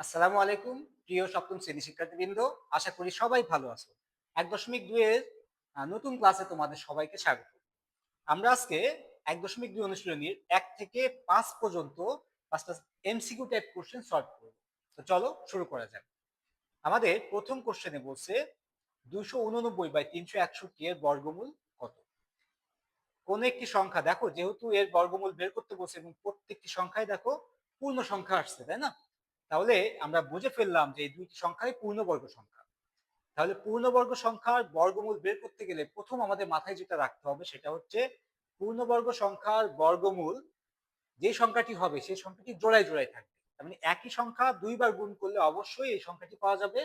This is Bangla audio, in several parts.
আসসালামু আলাইকুম প্রিয় সপ্তম শ্রেণী শিক্ষার্থীবৃন্দ। আশা করি সবাই ভালো আছো। 1.2 এর নতুন ক্লাসে তোমাদের সবাইকে স্বাগত। আমরা আজকে 1.2 অনুশীলনীর 1 থেকে 5 পর্যন্ত 5টা এমসিকিউ টাইপ কোশ্চেন সলভ করব। তো চলো শুরু করা যাক। আমাদের প্রথম কোশ্চেনে বলছে 289/361 এর বর্গমূল কত? কোন একটি সংখ্যা দেখো, যেহেতু এর বর্গমূল বের করতে বলছে এবং প্রত্যেকটি সংখ্যায় দেখো পূর্ণ সংখ্যা আসছে, তাই না? তাহলে আমরা বুঝে ফেললাম যে এই দুইটি সংখ্যাই পূর্ণবর্গ সংখ্যা। তাহলে পূর্ণবর্গ সংখ্যার বর্গমূল বের করতে গেলে প্রথম আমাদের মাথায় যেটা রাখতে হবে সেটা হচ্ছে পূর্ণবর্গ সংখ্যার বর্গমূল যে সংখ্যাটি হবে সেই সংখ্যাটি জোড়ায় জোড়ায় থাকবে। তার মানে একই সংখ্যা দুইবার গুণ করলে অবশ্যই এই সংখ্যাটি পাওয়া যাবে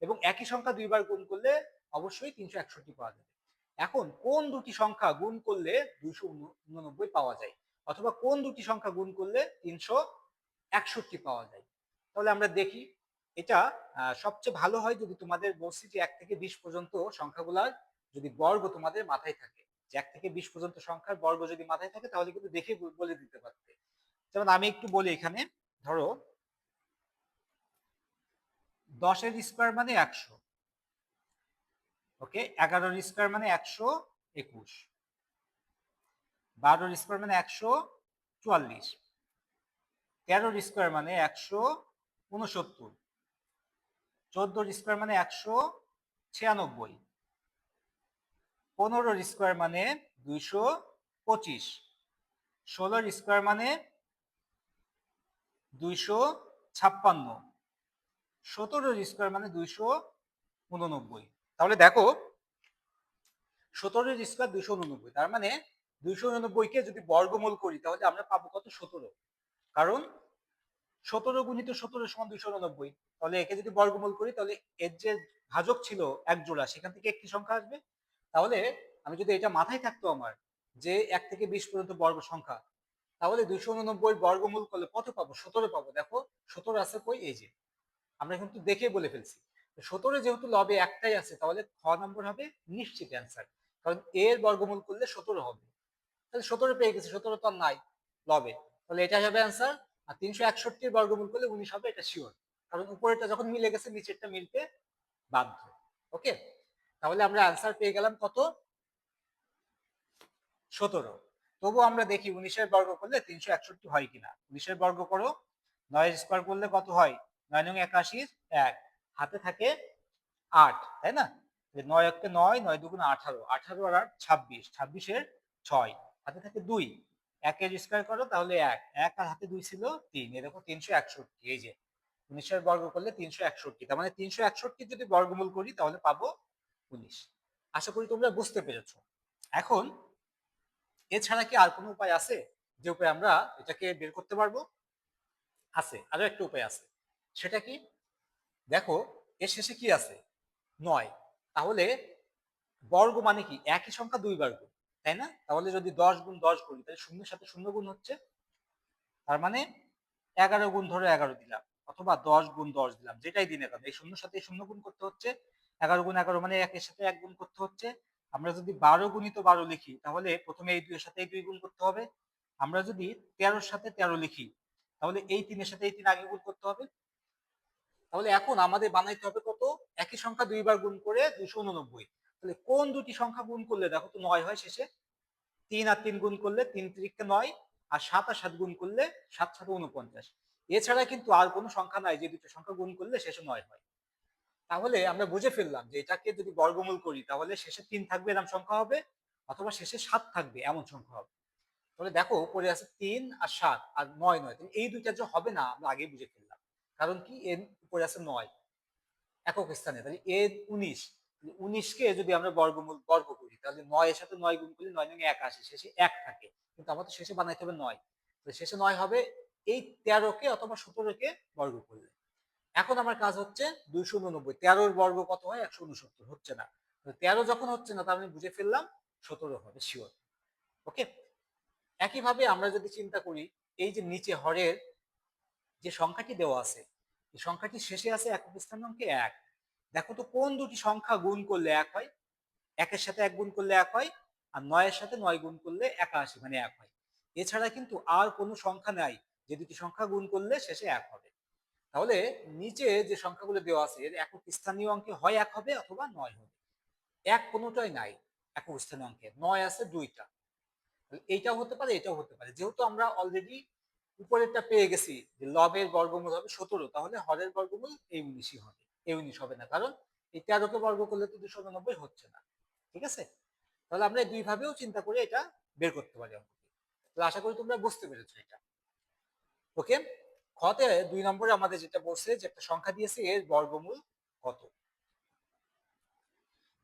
এবং একই সংখ্যা দুইবার গুণ করলে অবশ্যই 361 পাওয়া যাবে। এখন কোন দুটি সংখ্যা গুণ করলে 289 পাওয়া যায়, অথবা কোন দুটি সংখ্যা গুণ করলে 361 পাওয়া যায়? তাহলে আমরা দেখি। এটা সবচেয়ে ভালো হয় যদি তোমাদের বলছি যে 1 থেকে 20 পর্যন্ত সংখ্যাগুলার যদি বর্গ তোমাদের মাথায় থাকে, যে 1 থেকে 20 পর্যন্ত সংখ্যার বর্গ যদি মাথায় থাকে তাহলে কিন্তু দেখে বলে দিতে পারবে। যেমন আমি একটু বলি এখানে, ধরো 10 এর স্কোয়ার মানে 100, ওকে। 11 এর স্কোয়ার মানে 121, 12 এর স্কোয়ার মানে 144, 13 এর স্কোয়ার মানে 169, 14 এর স্কোয়ার মানে 196, 15 এর স্কোয়ার মানে 225, 16 এর স্কোয়ার মানে 256, 17 এর স্কোয়ার মানে 289। তাহলে দেখো 17 এর স্কোয়ার 289, তার মানে 289 কে যদি বর্গমূল করি তাহলে আমরা পাবো কত? 17। কারণ 17 গুণিত 17 সমান 289। তাহলে একে যদি বর্গমূল করি তাহলে এর যে ভাজক ছিল এক জোড়া, সেখান থেকে একটি সংখ্যা আসবে। তাহলে আমি যদি এটা মাথায় থাকতো আমার, যে 1 থেকে 20 পর্যন্ত বর্গ সংখ্যা, তাহলে 289 বর্গমূল করলে কত পাবো? 17 পাবো। দেখো 17 আছে কই? এই যে, আমরা কিন্তু দেখে বলে ফেলছি। 17 যেহেতু লবে একটাই আছে তাহলে খ নম্বর হবে নিশ্চিত অ্যান্সার। কারণ এর বর্গমূল করলে 17 হবে। তাহলে 17 পেয়ে গেছি, 17 তো আর নাই লবে, তাহলে এটা হবে অ্যান্সার। আর 361 বর্গমূল করলে 19 হবে, এটা শিওর। কারণ উপরেরটা যখন মিলে গেছে নিচেরটা মিলতে বাধ্য। ওকে, তাহলে আমরা অ্যান্সার পেয়ে গেলাম কত? 17। তবু আমরা দেখি 19 বর্গ করলে 361 হয় কিনা। 19 বর্গ করো, 9 স্কোয়ার করলে কত হয়? 9 নং 81, 1 হাতে থাকে 8, তাই না? 9 1 9, 9 2 18, 18 আর 8 26, 26 এর 6 হাতে থাকে 2, 1 এর স্কোয়ার করো তাহলে 1, 1 আর হাতে 2 ছিল 3, এই দেখো 361। এই যে 19 বর্গ করলে 361, তার মানে 361 যদি বর্গমূল করি তাহলে পাবো 19। আশা করি তোমরা বুঝতে পেরেছো। এখন এছাড়া কি আর কোনো উপায় আছে যে উপায়ে আমরা এটাকে বের করতে পারবো? আছে, আরো একটা উপায় আছে। সেটা কি? দেখো এর শেষে কি আছে? 9। তাহলে বর্গ মানে কি? একই সংখ্যা দুইবার গুণ, তাই না? তাহলে যদি 10 গুণ 10 করি তাহলে শূন্যের সাথে শূন্য গুণ হচ্ছে। তার মানে 11 গুণ ধরো 11 দিলাম, অথবা 10 গুণ 10 দিলাম, যেটাই দিনে কেন এই শূন্যের সাথে শূন্য গুণ করতে হচ্ছে। 11 গুণ 11 মানে একের সাথে এক গুণ করতে হচ্ছে। আমরা যদি 12 গুণিত 12 লিখি তাহলে প্রথমে এই 2 এর সাথে এই 2 গুণ করতে হবে। আমরা যদি 13 এর সাথে 13 লিখি তাহলে এই 3 এর সাথে এই 3 আগে গুণ করতে হবে। তাহলে এখন আমাদের বানাইতে হবে কত? একই সংখ্যা দুইবার গুণ করে 289। তাহলে কোন দুটি সংখ্যা গুণ করলে দেখো তো 9 হয় শেষে? 3 আর 3 গুণ করলে 3 3 9, আর 7 আর 7 গুণ করলে 7 7 49। এছাড়া কিন্তু আর কোনো সংখ্যা নাই যে দুটো সংখ্যা গুণ করলে শেষে 9 হয়। তাহলে আমরা বুঝে ফেললাম যে এটাকে যদি বর্গমূল করি তাহলে শেষে 3 থাকবে এরকম সংখ্যা হবে, অথবা শেষে 7 থাকবে এমন সংখ্যা হবে। তাহলে দেখো উপরে আছে 3 আর 7 আর 9 9, এই দুইটা যে হবে না আমরা আগেই বুঝে ফেললাম। কারণ কি? এর উপরে আছে 9 একক স্থানে, তাহলে এ 19। 19 কে যদি আমরা বর্গ করি তাহলে 9 এর সাথে 9 গুণ করলে 9 9 81, শেষে 1 থাকে, কিন্তু আমাদের শেষে বানাইতে হবে 9। তো শেষে 9 হবে এই 13 কে অথবা 17 কে বর্গ করলে। এখন আমার কাজ হচ্ছে 289, 13 এর বর্গ কত হয়? 169, হচ্ছে না। 13 যখন হচ্ছে না তার মানে বুঝে ফেললাম 17 হবে শিওর। ওকে, একইভাবে আমরা যদি চিন্তা করি, এই যে নিচে হরের যে সংখ্যাটি দেওয়া আছে, এই সংখ্যাটি শেষে আছে একক স্থানাঙ্কে 1। দেখো তো কোন দুটি সংখ্যা গুণ করলে 1 হয়? 1 এর সাথে 1 গুণ করলে 1 হয়, আর 9 এর সাথে 9 গুণ করলে 81 মানে 1 হয়। এছাড়া কিন্তু আর কোনো সংখ্যা নাই যে দুটি সংখ্যা গুণ করলে শেষে 1 হবে। তাহলে নিচে যে সংখ্যাগুলো দেওয়া আছে এর একক স্থানীয় অঙ্কে হয় 1 হবে অথবা 9 হবে। 1 কোনোটাই নাই একক স্থানীয় অঙ্কে, 9 আছে 2টা। এইটাও হতে পারে, এটাও হতে পারে। যেহেতু আমরা অলরেডি উপরেরটা পেয়ে গেছি যে লবের বর্গমূল হবে 17, তাহলে হরের বর্গমূল এই 19ই হবে। এই 19 হবে না, কারণ এই 13 কে বর্গ করলে তো 299 হচ্ছে না। ঠিক আছে? তাহলে আমরা এই দুই ভাবেও চিন্তা করে এটা বের করতে পারি অঙ্কটি। তাহলে আশা করি তোমরা বুঝতে পেরেছো এটা। ওকে, খতে 2 নম্বরে আমাদের যেটা বলছে যে একটা সংখ্যা দিয়েছে এর বর্গমূল কত।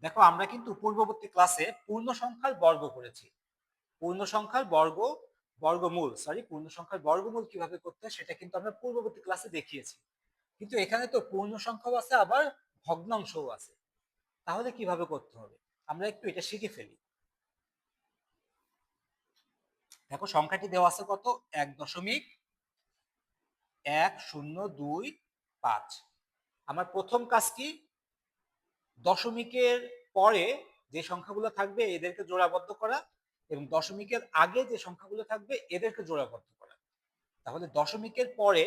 দেখো আমরা কিন্তু পূর্ববর্তী ক্লাসে পূর্ণ সংখ্যার বর্গ করেছি। পূর্ণ সংখ্যার পূর্ণ সংখ্যার বর্গমূল কিভাবে করতে হয় সেটা কিন্তু আমরা পূর্ববর্তী ক্লাসে দেখিয়েছি। কিন্তু এখানে তো পূর্ণ সংখ্যাও আছে আবার ভগ্নাংশও আছে, তাহলে কিভাবে করতে হবে আমরা একটু এটা শিখে ফেলি। দেখো সংখ্যাটি দেওয়া আছে কত, 1.1025। আমার প্রথম কাজ কি, দশমিকের পরে যে সংখ্যাগুলো থাকবে এদেরকে জোড়াবদ্ধ করা এবং দশমিকের আগে যে সংখ্যাগুলো থাকবে এদেরকে জোড়াবদ্ধ করা। তাহলে দশমিকের পরে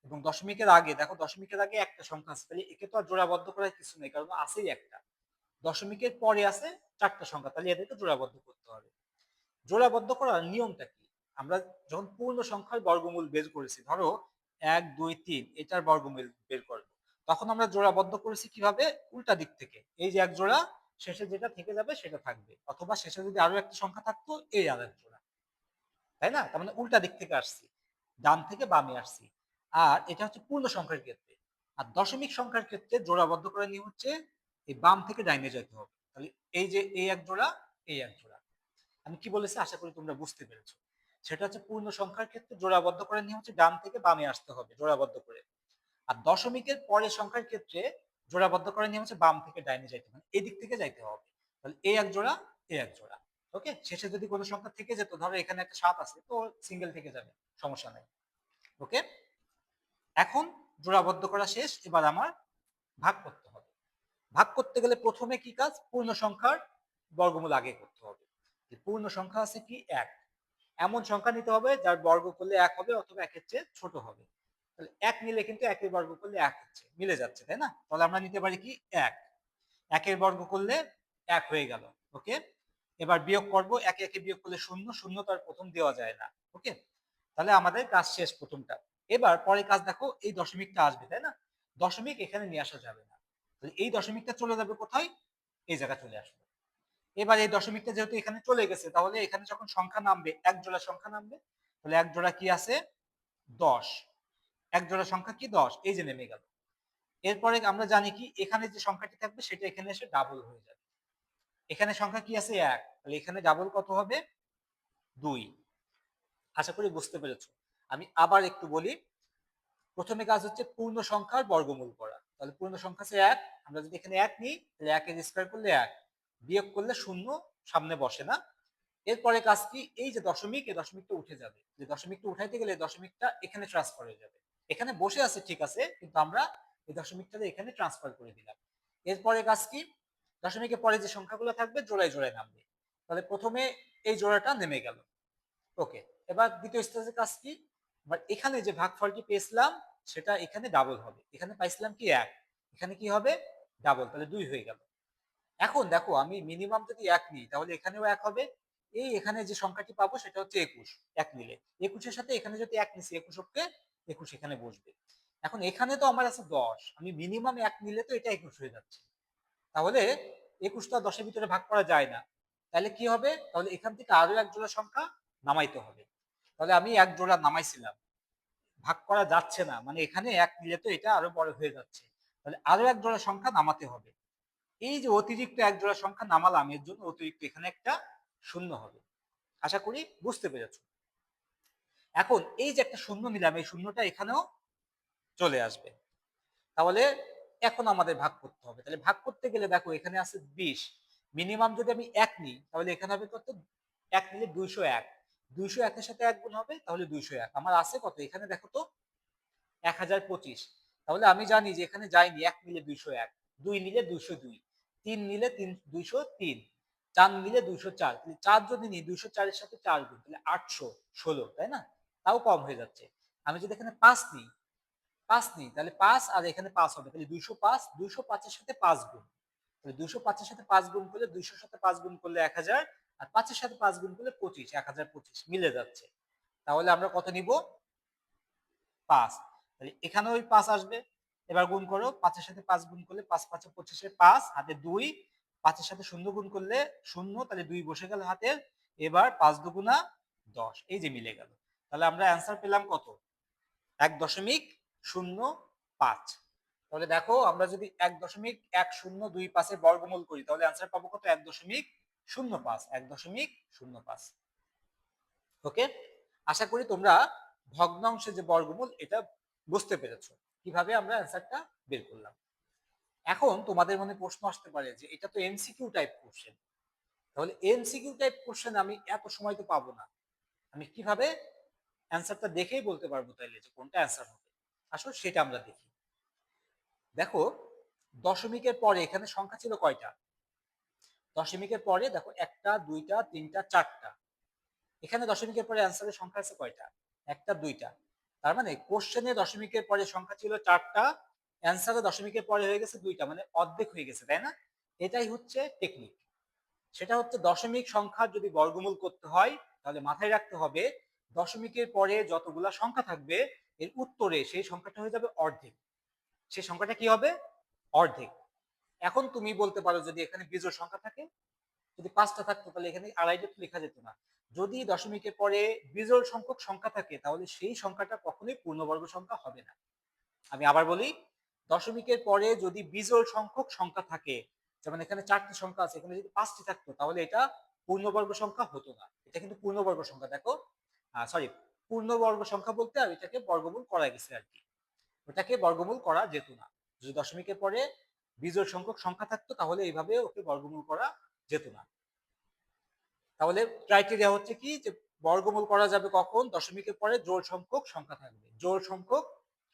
এবং দশমিকের আগে, দেখো দশমিকের আগে একটা সংখ্যা আছে, তাহলে একে তো আর জোড়াবদ্ধ করার কিছু নেই কারণ আছেই একটা। দশমিকের পরে আছে 4টা সংখ্যা, তাহলে এদেরকে জোড়াবদ্ধ করতে হবে। জোড়াবদ্ধ করার নিয়মটা কি, আমরা যখন পূর্ণ সংখ্যার বর্গমূল বের করেছি, ধরো 1 2 3 এটার বর্গমূল বের করব, তখন আমরা জোড়াবদ্ধ করেছি কিভাবে, উল্টা দিক থেকে। এই যে এক জোড়া, শেষে যেটা থেকে যাবে সেটা থাকবে, অথবা শেষে যদি আরো একটা সংখ্যা থাকতো এই আর এক জোড়া, তাই না? তার মানে উল্টা দিক থেকে আসছি, ডান থেকে বামে আসছি। আর এটা হচ্ছে পূর্ণ সংখ্যার ক্ষেত্রে। আর দশমিক সংখ্যার ক্ষেত্রে জোড়াবদ্ধ করার নিয়ম হচ্ছে এই বাম থেকে ডাইনে যেতে হবে। তাহলে এই যে এই এক জোড়া, এই এক জোড়া। আমি কি বলেছি আশা করি তোমরা বুঝতে পেরেছো। সেটা হচ্ছে পূর্ণ সংখ্যার ক্ষেত্রে জোড়াবদ্ধ করার নিয়ম হচ্ছে ডান থেকে বামে আসতে হবে জোড়াবদ্ধ করে। আর দশমিকের পরের সংখ্যার ক্ষেত্রে জোড়াবদ্ধ করার নিয়ম হচ্ছে বাম থেকে ডাইনে যাইতে হবে, এই দিক থেকে যাইতে হবে। তাহলে এই এক জোড়া, এই এক জোড়া। ওকে, শেষে যদি কোনো সংখ্যা থেকে যেত, ধরো এখানে একটা 7 আছে, তো সিঙ্গেল থেকে যাবে, সমস্যা নাই। ওকে, এখন জোড়াবদ্ধ করা শেষ, এবার আমার ভাগ করতে হবে। ভাগ করতে গেলে প্রথমে কি কাজ, পূর্ণ সংখ্যার বর্গমূল আগে করতে হবে। পূর্ণ সংখ্যা আছে কি 1, এমন সংখ্যা নিতে হবে যার বর্গ করলে 1 হবে অথবা 1 এর চেয়ে ছোট হবে। তাহলে 1 নিলে কিন্তু 1 এর বর্গ করলে 1 হচ্ছে, মিলে যাচ্ছে, তাই না? তাহলে আমরা নিতে পারি কি 1, 1 এর বর্গ করলে 1 হয়ে গেল। ওকে, এবার বিয়োগ করব, 1 1 বিয়োগ করলে 0, 0 তো আর প্রথম দেওয়া যায় না। ওকে, তাহলে আমাদের কাজ শেষ প্রথমটা। এবার পরে কাজ দেখো, এই দশমিকটা আসবে, তাই না? দশমিক এখানে নিয়ে আসা যাবে না, তাহলে এই দশমিকটা চলে যাবে কোথায়, এই জায়গা চলে আসবে। এবার এই দশমিকটা যেহেতু এখানে চলে গেছে, তাহলে এখানে যখন সংখ্যা নামবে, এক জোড়া সংখ্যা নামবে, তাহলে এক জোড়া কি আছে, 10। এক জোড়া সংখ্যা কি 10, এই যে নেমে গেল। এরপরে আমরা জানি কি, এখানে যে সংখ্যাটি থাকবে সেটা এখানে এসে ডাবল হয়ে যাবে। এখানে সংখ্যা কি আছে 1, তাহলে এখানে ডাবল কত হবে, 2। আশা করি বুঝতে পেরেছো। আমি আবার একটু বলি, প্রথমে কাজ হচ্ছে পূর্ণ সংখ্যার বর্গমূল করা। তাহলে পূর্ণ সংখ্যা আছে 1, আমরা যদি এখানে 1 নিই তাহলে 1 এর স্কয়ার করলে 1, বিয়োগ করলে 0 সামনে বসে না। এরপরে কাজ কি, এই যে দশমিক, এই দশমিকটা উঠে যাবে। যে দশমিকটা উঠাইতে গেলে দশমিকটা এখানে ট্রান্সফার হয়ে যাবে। এখানে বসে আছে ঠিক আছে, কিন্তু আমরা এই দশমিকটা এখানে ট্রান্সফার করে দিলাম। এরপরে কাজ কি, দশমিকের পরে যে সংখ্যাগুলো থাকবে জোড়ায় জোড়ায় নামবে। তাহলে প্রথমে এই জোড়াটা নেমে গেল। ওকে, এবার দ্বিতীয় স্টেজের কাজ কি, এবার এখানে যে ভাগফলটি পেয়েছিলাম সেটা এখানে ডাবল হবে। এখানে পাইছিলাম কি 1, এখানে কি হবে, ডাবল, তাহলে 2 হয়ে গেল। এখন দেখো আমি মিনিমাম যদি 1 নিই তাহলে এখানেও 1 হবে। এই এখানে যে সংখ্যাটি পাবো সেটা হচ্ছে 21, 1 নিলে 21 এর সাথে এখানে যদি 1 নিছি, 21 কে 21 এখানে বসবে। এখন এখানে তো আমার আছে 10, আমি মিনিমাম 1 নিলে তো এটা 21 হয়ে যাচ্ছে। তাহলে 21টা 10 এর ভিতরে ভাগ করা যায় না, তাহলে কি হবে, তাহলে এখান থেকে আরো এক জোড়া সংখ্যা নামাইতে হবে। তাহলে আমি এক জোড়া নামাইছিলাম, ভাগ করা যাচ্ছে না, মানে এখানে 1 নিলে তো এটা আরো বড় হয়ে যাচ্ছে, তাহলে আরো এক জোড়া সংখ্যা নামাতে হবে। এই যে অতিরিক্ত এক জোড়া সংখ্যা নামালাম, এর জন্য অতিরিক্ত এখানে একটা শূন্য হবে। আশা করি বুঝতে পেরেছো। এখন এই যে একটা শূন্য নিলাম, এই শূন্যটা এখানেও চলে আসবে। তাহলে এখন আমাদের ভাগ করতে হবে। তাহলে ভাগ করতে গেলে দেখো এখানে আছে 20, মিনিমাম যদি আমি 1 নিই তাহলে এখানে হবে কত, 1 নিলে 201, 201 এর সাথে 1 গুণ হবে তাহলে 201। আমার আছে কত এখানে দেখো তো, 1025। তাহলে আমি জানি যে এখানে যাইনি, 1 নিলে 201, 2 নিলে 202, 3 নিলে 203, 4 নিলে 204, তাহলে 4 যদি নিই 204 এর সাথে 4 গুণ, তাহলে 816, তাই না? তাও কম হয়ে যাচ্ছে। আমি যদি এখানে 5 নিই 5 নিই, তাহলে 5 আর এখানে 5 হবে, তাহলে 205, 205 এর সাথে 5 গুণ, তাহলে 205 এর সাথে 5 গুণ করলে 200 এর সাথে 5 গুণ করলে 1000, আর 5 এর সাথে 5 গুণ করলে 25, 1025 মিলে যাচ্ছে। তাহলে আমরা কত নিব? 5। তাহলে এখানে ওই 5 আসবে, এবার গুণ করো, 5 এর সাথে 5 গুণ করলে 5 5 25 এর 5 হাতে 2, 5 এর সাথে 0 গুণ করলে 0, তাহলে 2 বসে গেল হাতে, এবার 5 দুগুণা 10, এই যে মিলে গেল। তাহলে আমরা অ্যান্সার পেলাম কত? 1.05। তাহলে দেখো আমরা যদি 1.1025 এর বর্গমূল করি তাহলে অ্যান্সার পাবো কত? 1.05, 1.05। ওকে, আশা করি তোমরা ভগ্নাংশের যে বর্গমূল এটা বুঝতে পেরেছো কিভাবে আমরা অ্যান্সারটা বের করলাম। এখন তোমাদের মনে প্রশ্ন আসতে পারে যে এটা তো এমসিকিউ টাইপ কোশ্চেন, তাহলে এমসিকিউ টাইপ কোশ্চেন আমি এত সময় তো পাবো না, আমি কিভাবে অ্যান্সারটা দেখেই বলতে পারবো তাইলে যে কোনটা অ্যান্সার হবে? আসলে সেটা আমরা দেখি। দেখো দশমিকের পরে এখানে সংখ্যা ছিল কয়টা? দশমিকের পরে দেখো 1টা 2টা 3টা 4টা, এখানে দশমিকের পরে অ্যান্সারের সংখ্যা আছে কয়টা? 1টা 2টা, তার মানে কোশ্চেনে দশমিকের পরে সংখ্যা ছিল 4টা, অ্যান্সারে দশমিকের পরে হয়ে গেছে 2টা, মানে অর্ধেক হয়ে গেছে, তাই না? এটাই হচ্ছে টেকনিক। সেটা হচ্ছে দশমিক সংখ্যা যদি বর্গমূল করতে হয় তাহলে মাথায় রাখতে হবে দশমিকের পরে যতগুলা সংখ্যা থাকবে এর উত্তরে সেই সংখ্যাটা হয়ে যাবে অর্ধেক, সেই সংখ্যাটা কি হবে? অর্ধেক। এখন তুমি বলতে পারো যদি এখানে বিজোড় সংখ্যা থাকে, যদি 5টা থাকতো তাহলে এখানে আড়াইটা তো লেখা যেত না। যদি দশমিকের পরে বিজোড় সংখ্যক সংখ্যা থাকে তাহলে সেই সংখ্যাটা কখনোই পূর্ণবর্গ সংখ্যা হবে না। আমি আবার বলি, দশমিকের পরে যদি বিজোড় সংখ্যক সংখ্যা থাকে, যেমন এখানে 4টি সংখ্যা আছে, এখানে যদি 5টি থাকতো তাহলে এটা পূর্ণবর্গ সংখ্যা হতো না। এটা কিন্তু পূর্ণবর্গ সংখ্যা, দেখো সরি, পূর্ণবর্গ সংখ্যা বলতে আর এটাকে বর্গমূল করা গেছে আর কি, ওটাকে বর্গমূল করা যেত না। যদি দশমিকের পরে বিজোড় সংখ্যক সংখ্যা থাকতো তাহলে এইভাবে ওকে বর্গমূল করা যেত না। তাহলে ক্রাইটেরিয়া হচ্ছে কি যে বর্গমূল করা যাবে কখন? দশমিকের পরে জোড় সংখ্যক সংখ্যা থাকবে, জোড় সংখ্যক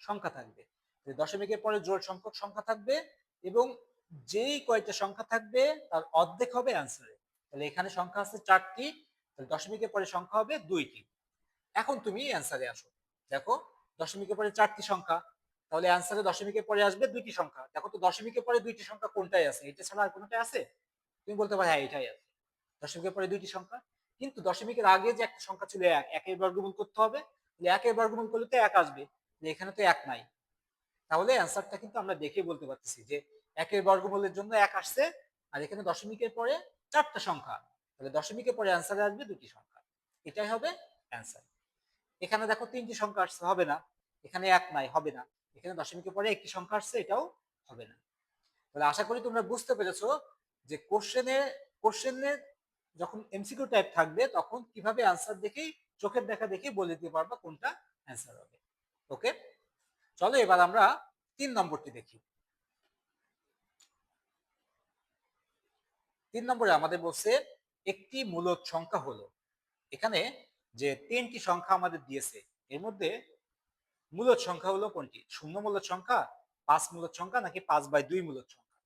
সংখ্যা থাকবে, দশমিকের পরে জোড় সংখ্যক সংখ্যা থাকবে এবং যেই কয়টা সংখ্যা থাকবে তার অর্ধেক হবে অ্যান্সারে। তাহলে এখানে সংখ্যা আছে 4টি, তাহলে দশমিকের পরে সংখ্যা হবে 2টি। এখন তুমি অ্যান্সারে আসো, দেখো দশমিকের পরে 4টি সংখ্যা, তাহলে অ্যান্সারে দশমিকের পরে আসবে 2টি সংখ্যা। দেখো তো দশমিকের পরে 2টি সংখ্যা কোনটাই আছে? এটা ছাড়া আর কোনটাই আছে? তুমি বলতে পারো হ্যাঁ এটাই আছে, দশমিকের পরে 2টি সংখ্যা। কিন্তু দশমিকের আগে যে একটা সংখ্যা ছিল 1, একের বর্গমূল করতে হবে, একের বর্গমূল করলে তো 1 আসবে, এখানে তো 1 নাই। তাহলে অ্যান্সারটা কিন্তু আমরা দেখে বলতে পারতেছি যে একের বর্গমূলের জন্য 1 আসছে, আর এখানে দশমিকের পরে 4টা সংখ্যা, তাহলে দশমিকের পরে অ্যান্সারে আসবে 2টি সংখ্যা, এটাই হবে অ্যান্সার। এখানে দেখো 3টি সংখ্যা আসছে, হবে না, এখানে 1 নাই, হবে না, এখানে দশমিকের পরে একটি সংখ্যা আসছে, এটাও হবে না। তাহলে আশা করি তোমরা বুঝতে পেরেছো যে কোশ্চেনে যখন এমসিকিউ টাইপ থাকবে তখন কিভাবে অ্যান্সার দেখেই, চোখের দেখা দেখেই বলে দিতে পারবা কোনটা অ্যান্সার হবে। ওকে, চলো এবার আমরা 3 নম্বরটি দেখি। 3 নম্বরে আমাদের বলছে একটি মূলদ সংখ্যা হলো, এখানে যে 3টি সংখ্যা আমাদের দিয়েছে এর মধ্যে মূলদ সংখ্যা হলো কোনটি? 0 মূলদ সংখ্যা, 5 মূলদ সংখ্যা, নাকি 5/2 মূলদ সংখ্যা?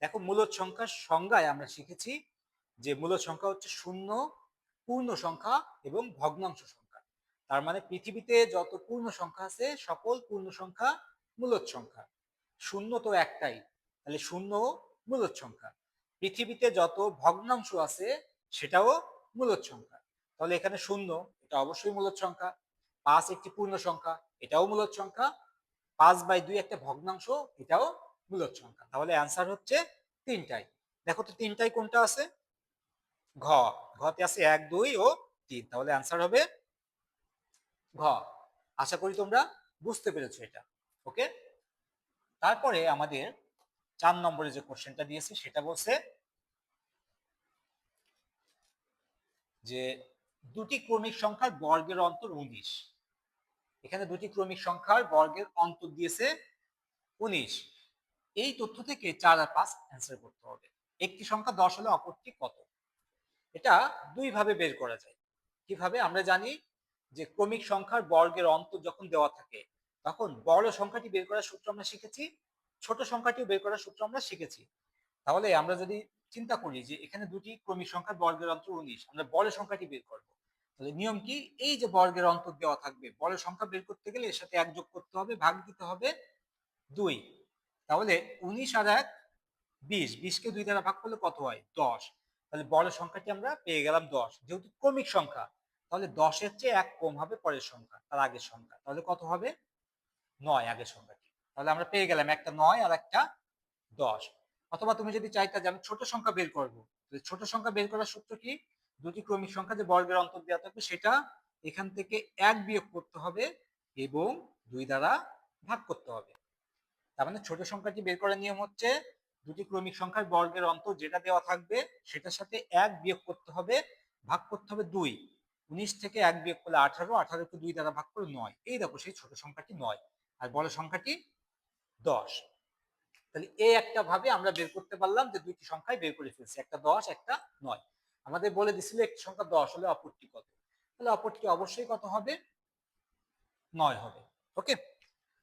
দেখো মূলদ সংখ্যার সংজ্ঞায় আমরা শিখেছি যে মূলদ সংখ্যা হচ্ছে 0, পূর্ণ সংখ্যা এবং ভগ্নাংশ সংখ্যা। তার মানে পৃথিবীতে যত পূর্ণ সংখ্যা আছে সকল পূর্ণ সংখ্যা মূলদ সংখ্যা। 0 তো একটাই, তাহলে 0 মূলদ সংখ্যা। পৃথিবীতে যত ভগ্নাংশ আছে সেটাও মূলদ সংখ্যা, তাহলে এখানে 0 এটা অবশ্যই মূলদ সংখ্যা, 5 একটি পূর্ণ সংখ্যা, এটাও মূলদ সংখ্যা, 5/2 একটা ভগ্নাংশ, এটাও মূলদ সংখ্যা। তাহলে অ্যান্সার হচ্ছে 3টাই। দেখো তো 3টাই কোনটা আছে? ঘ, ঘতে আছে 1 2 ও 3, তাহলে অ্যান্সার হবে ঘ। আশা করি তোমরা বুঝতে পেরেছো এটা। ওকে, তারপরে আমাদের 4 নম্বরে যে কোশ্চেনটা দিয়েছে সেটা বলছে যে দুটি ক্রমিক সংখ্যার বর্গের অন্তর 19। এখানে দুটি ক্রমিক সংখ্যার বর্গের অন্তর দিয়েছে 19, এই তথ্য থেকে 4 আর 5 অ্যান্সার করতে হবে। একটি সংখ্যা 10 হলে অপরটি কত? এটা দুই ভাবে বের করা যায়। কিভাবে? আমরা জানি যে ক্রমিক সংখ্যার বর্গের অন্তর যখন দেওয়া থাকে তখন বড় সংখ্যাটি বের করার সূত্র আমরা শিখেছি, ছোট সংখ্যাটিও বের করার সূত্র আমরা শিখেছি। তাহলে আমরা যদি চিন্তা করি যে এখানে দুটি ক্রমিক সংখ্যার বর্গের অন্তর 19, আমরা বড় সংখ্যাটি বের করব, তাহলে নিয়ম কি, এই যে বর্গের অন্তর দেওয়া থাকবে, বড় সংখ্যা বের করতে গেলে এর সাথে 1 যোগ করতে হবে, ভাগ দিতে হবে 2। তাহলে 19 আর 1 20, 20 কে 2 দ্বারা ভাগ করলে কত হয়? 10। তাহলে বড় সংখ্যাটি আমরা পেয়ে গেলাম 10। যেহেতু ক্রমিক সংখ্যা, তাহলে 10 এর চেয়ে 1 কম হবে পরের সংখ্যা, তার আগের সংখ্যা। তাহলে কত হবে? 9 আগের সংখ্যাটি। তাহলে আমরা পেয়ে গেলাম একটা 9 আর একটা 10। অথবা তুমি যদি চাইতা যে আমি ছোট সংখ্যা বের করব, তাহলে ছোট সংখ্যা বের করার সূত্র কি? দুটি ক্রমিক সংখ্যা যে বর্গের অন্তর দেওয়া থাকবে সেটা এখান থেকে 1 বিয়োগ করতে হবে এবং 2 দ্বারা ভাগ করতে হবে। তার মানে ছোট সংখ্যাটি বের করার নিয়ম হচ্ছে দুটি ক্রমিক সংখ্যার বর্গের অন্তর যেটা দেওয়া থাকবে সেটার সাথে 1 বিয়োগ করতে হবে, ভাগ করতে হবে 2। 19 থেকে 1 বিয়োগ করলে 18, 18 কে 2 দ্বারা ভাগ করে 9। এই দেখো সেই ছোট সংখ্যাটি 9 আর বড় সংখ্যাটি 10। তাহলে এই একটা ভাবে আমরা বের করতে পারলাম যে দুইটি সংখ্যাই বের করে ফেলছি, একটা 10 একটা 9। আমাদের বলে দিছিল একটি সংখ্যা 10 হলে অপরটি কত, তাহলে অপরটি অবশ্যই কত হবে? 9 হবে। ওকে,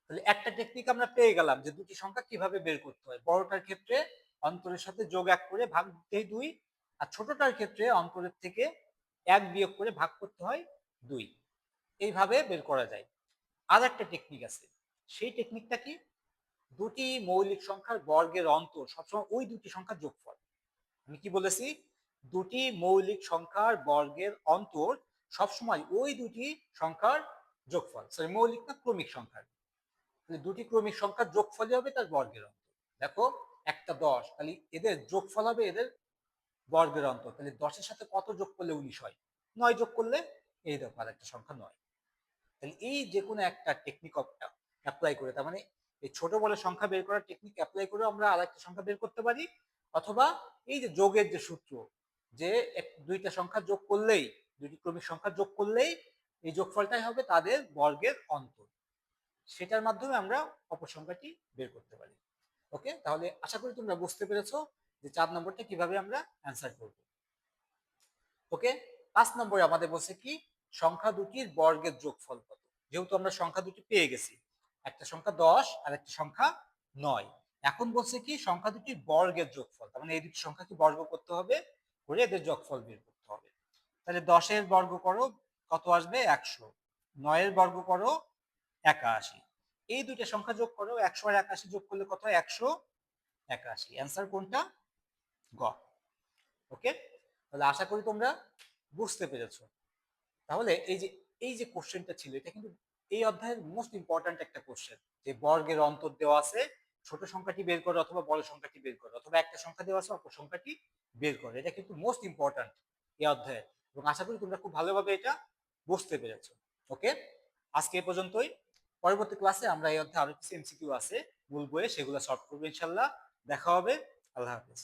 তাহলে একটা টেকনিক আমরা পেয়ে গেলাম যে দুটি সংখ্যা কিভাবে বের করতে হয়। বড়টার ক্ষেত্রে অন্তরের সাথে যোগ 1 করে ভাগ দিতে 2, আর ছোটটার ক্ষেত্রে অন্তরের থেকে 1 বিয়োগ করে ভাগ করতে হয় 2। এইভাবে বের করা যায়। আর একটা টেকনিক আছে, সেই টেকনিকটা কি? দুটি মৌলিক সংখ্যার বর্গের অন্তর সবসময় ওই দুটি সংখ্যার যোগফল। আমি কি বলেছি? দুটি মৌলিক সংখ্যার বর্গের অন্তর সবসময় ওই দুটি সংখ্যার যোগফল, সরি মৌলিক না ক্রমিক সংখ্যার। তাহলে দুটি ক্রমিক সংখ্যার যোগফলই হবে তার বর্গের অন্তর। দেখো একটা 10, তাহলে এদের যোগফল হবে এদের বর্গের অন্তর। তাহলে 10 এর সাথে কত যোগ করলে 19 হয়? 9 যোগ করলে এই দেখো আর একটা সংখ্যা 9। তাহলে এই যে কোনো একটা টেকনিক অ্যাপ্লাই করে, তার মানে এই ছোট বড় সংখ্যা বের করার টেকনিক অ্যাপ্লাই করে আমরা আরেকটা সংখ্যা বের করতে পারি, অথবা এই যে যোগের যে সূত্র, যে দুইটা সংখ্যা যোগ করলেই, দুইটি ক্রমিক সংখ্যা যোগ করলেই এই যোগফলটাই হবে তাদের বর্গের অন্তর, সেটার মাধ্যমে আমরা অপর সংখ্যাটি বের করতে পারি। ওকে, তাহলে আশা করি তোমরা বুঝতে পেরেছো যে 4 নম্বরটা কিভাবে আমরা অ্যান্সার করব। ওকে, 5 নম্বরে আমাদের বলছে কি, সংখ্যা দুটির বর্গের যোগফল কত। যেহেতু আমরা সংখ্যা দুটি পেয়ে গেছি, একটা সংখ্যা 10 আর একটা সংখ্যা 9, এখন বলছে কি সংখ্যা দুটির বর্গের যোগফল, তার মানে এই দুটি সংখ্যাকে বর্গ করতে হবে, করে এদের যোগফল বের করতে হবে। তাহলে 10 এর বর্গ করো, কত আসবে? 100। 9 এর বর্গ করো, 81। এই দুইটা সংখ্যা যোগ করো, 100 আর 81 যোগ করলে কত হয়? 181। অ্যান্সার কোনটা? গ। ওকে, তাহলে আশা করি তোমরা বুঝতে পেরেছো। তাহলে এই যে কোশ্চেনটা ছিল, এটা কিন্তু এই অধ্যায়ের মোস্ট ইম্পর্ট্যান্ট একটা কোশ্চেন, যে বর্গের অন্তর দেওয়া আছে, ছোট সংখ্যাটি বের করো অথবা বড় সংখ্যাটি বের করো, অথবা একটা সংখ্যা দেওয়া আছে অপর সংখ্যাটি বের করো। এটা কিন্তু মোস্ট ইম্পর্ট্যান্ট এই অধ্যায়ে, এবং আশা করি তোমরা খুব ভালোভাবে এটা বুঝতে পেরেছো। ওকে, আজকে এই পর্যন্তই। পরবর্তী ক্লাসে আমরা এই অধ্যায়ে আরো কিছু এমসিকিউ আছে মূল বইয়ে, সেগুলো সলভ করবো ইনশাল্লাহ। দেখা হবে। আল্লাহ হাফেজ।